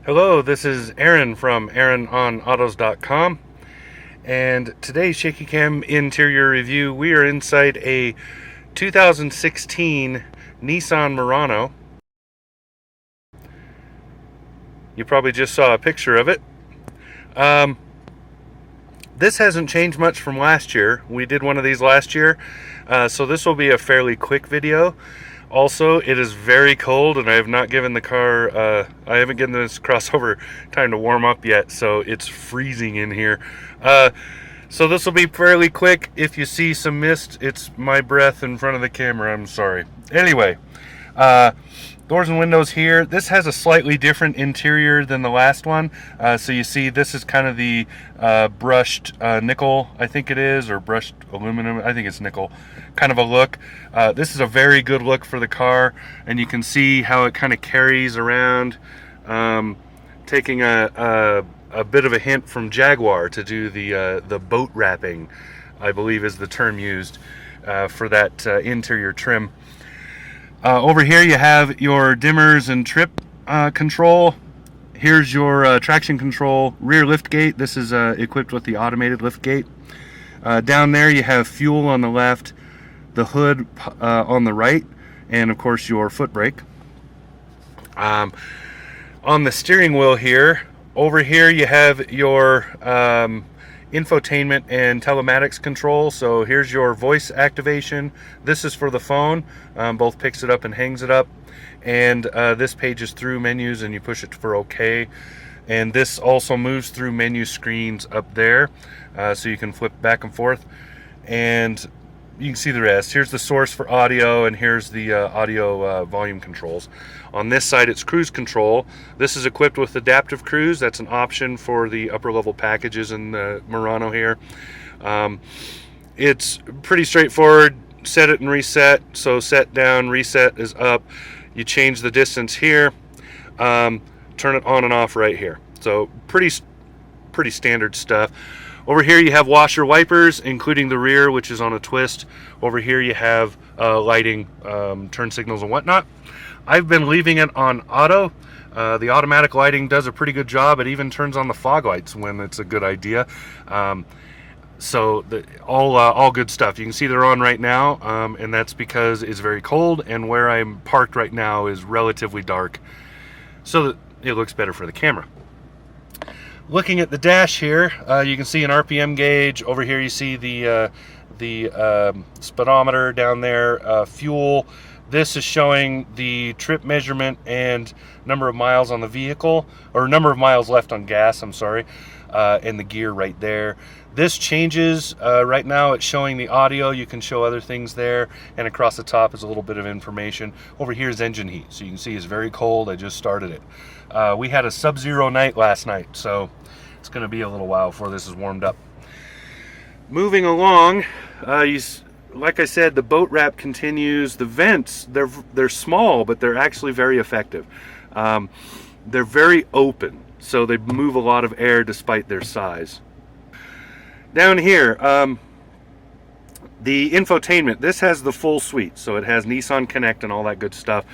Hello, this is Aaron from AaronOnAutos.com, and today's Shaky Cam interior review, we are inside a 2016 Nissan Murano. You probably just saw a picture of it. This hasn't changed much from last year. We did one of these last year, so this will be a fairly quick video. Also, it is very cold, and I have not given the car, I haven't given this crossover time to warm up yet, so it's freezing in here. So this will be fairly quick. If you see some mist, it's my breath in front of the camera. I'm sorry. Anyway, doors and windows here. This has a slightly different interior than the last one. So you see this is kind of the brushed nickel, I think it is, or brushed aluminum. I think it's nickel kind of a look. This is a very good look for the car, and you can see how it kind of carries around, taking a bit of a hint from Jaguar to do the boat wrapping, I believe is the term used for that interior trim. Over here you have your dimmers and trip control. Here's your traction control rear lift gate. This is equipped with the automated lift gate. Down there you have fuel on the left, the hood on the right, and of course your foot brake. On the steering wheel here, over here you have your infotainment and telematics control. So here's your voice activation. This is for the phone. Both picks it up and hangs it up. And this page is through menus, and you push it for OK. And this also moves through menu screens up there, so you can flip back and forth. And you can see the rest. Here's the source for audio, and here's the audio volume controls. On this side, it's cruise control. This is equipped with adaptive cruise. That's an option for the upper level packages in the Murano here. It's pretty straightforward. Set it and reset. So set down, reset is up. You change the distance here. Turn it on and off right here. So pretty standard stuff. Over here you have washer wipers, including the rear, which is on a twist. Over here you have lighting, turn signals and whatnot. I've been leaving it on auto. The automatic lighting does a pretty good job. It even turns on the fog lights when it's a good idea. So all good stuff. You can see they're on right now, and that's because it's very cold, and where I'm parked right now is relatively dark, so that it looks better for the camera. Looking at the dash here, you can see an RPM gauge. Over here you see the speedometer down there, fuel. This is showing the trip measurement and number of miles on the vehicle, or number of miles left on gas, I'm sorry, and the gear right there. This changes. Right now it's showing the audio. You can show other things there, and across the top is a little bit of information. Over here is engine heat, so you can see it's very cold. I just started it. We had a sub-zero night last night, so it's going to be a little while before this is warmed up. Moving along, like I said, the boat wrap continues. The vents, they're small, but they're actually very effective. They're very open, so they move a lot of air despite their size. Down here, the infotainment, this has the full suite, so it has Nissan Connect and all that good stuff.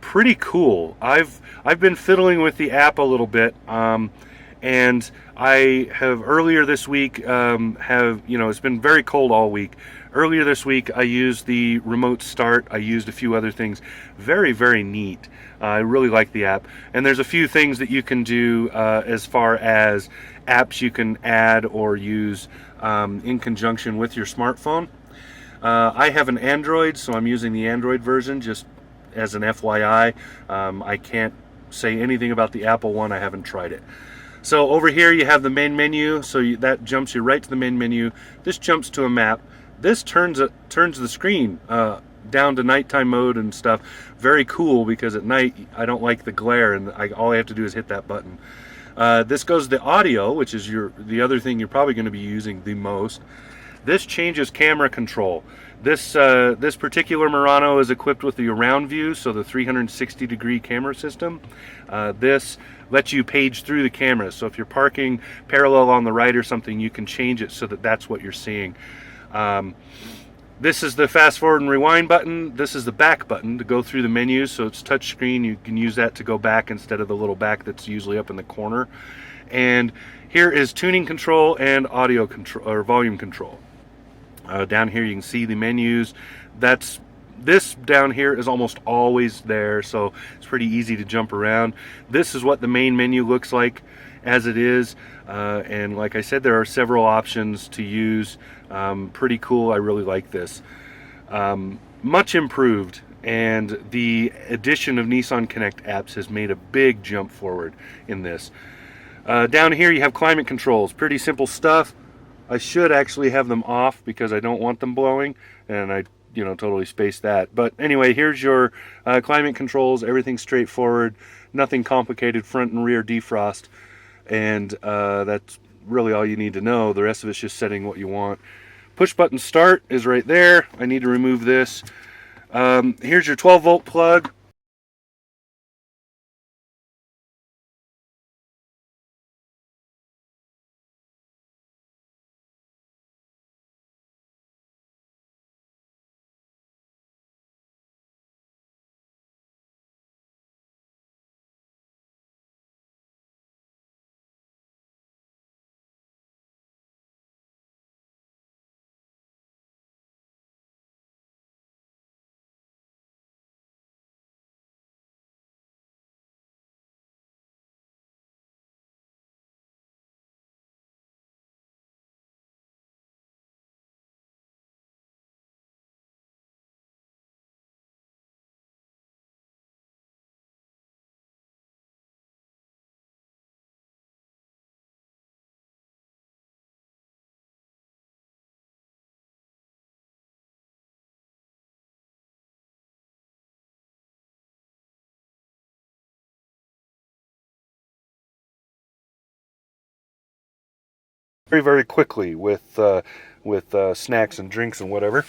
Pretty cool. I've been fiddling with the app a little bit, and I have earlier this week it's been very cold all week. Earlier this week I used the remote start. I used a few other things. Very, very neat. I really like the app, and there's a few things that you can do as far as apps you can add or use in conjunction with your smartphone. I have an Android, so I'm using the Android version just as an FYI. I can't say anything about the Apple one. I haven't tried it. So over here you have the main menu, so that jumps you right to the main menu. This jumps to a map. This turns the screen down to nighttime mode and stuff. Very cool, because at night I don't like the glare, and all I have to do is hit that button. This goes to the audio, which is the other thing you're probably going to be using the most. This changes camera control. This particular Murano is equipped with the around view, so the 360-degree camera system. This lets you page through the camera, so if you're parking parallel on the right or something, you can change it so that that's what you're seeing. This is the fast forward and rewind button. This is the back button to go through the menus, so it's touch screen. You can use that to go back instead of the little back that's usually up in the corner. And here is tuning control and audio control, or volume control. Down here you can see the menus. This down here is almost always there, so it's pretty easy to jump around. This is what the main menu looks like as it is, and like I said, there are several options to use. Pretty cool. I really like this. Much improved, and the addition of Nissan Connect apps has made a big jump forward in this. Down here you have climate controls. Pretty simple stuff. I should actually have them off because I don't want them blowing, and I totally spaced that. But anyway, here's your climate controls. Everything's straightforward, nothing complicated. Front and rear defrost, and that's really all you need to know. The rest of it's just setting what you want. Push button start is right there. I need to remove this. Here's your 12-volt plug. Very, very quickly with snacks and drinks and whatever.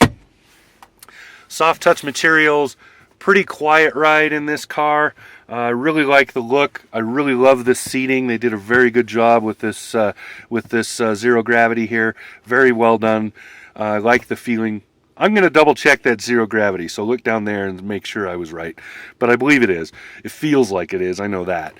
Soft touch materials. Pretty quiet ride in this car. I really like the look. I really love this seating. They did a very good job with this zero gravity here. Very well done. I like the feeling. I'm going to double check that zero gravity, so look down there and make sure I was right. But I believe it is. It feels like it is. I know that.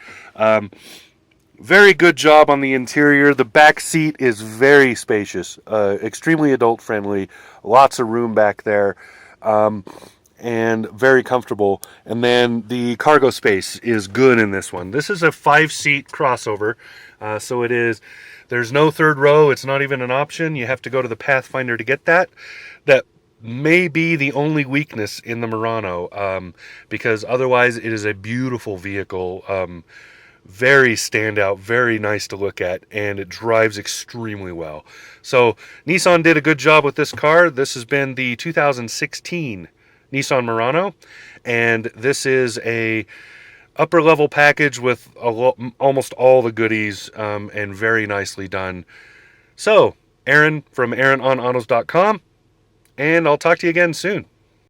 Very good job on the interior. The back seat is very spacious, extremely adult friendly, lots of room back there, and very comfortable. And then the cargo space is good in this one. This is a 5-seat crossover, so it is. There's no third row. It's not even an option. You have to go to the Pathfinder to get that. That may be the only weakness in the Murano, because otherwise it is a beautiful vehicle. Very standout, very nice to look at, and it drives extremely well. So Nissan did a good job with this car. This has been the 2016 Nissan Murano, and this is a upper level package with almost all the goodies, and very nicely done. So Aaron from AaronOnAutos.com, and I'll talk to you again soon.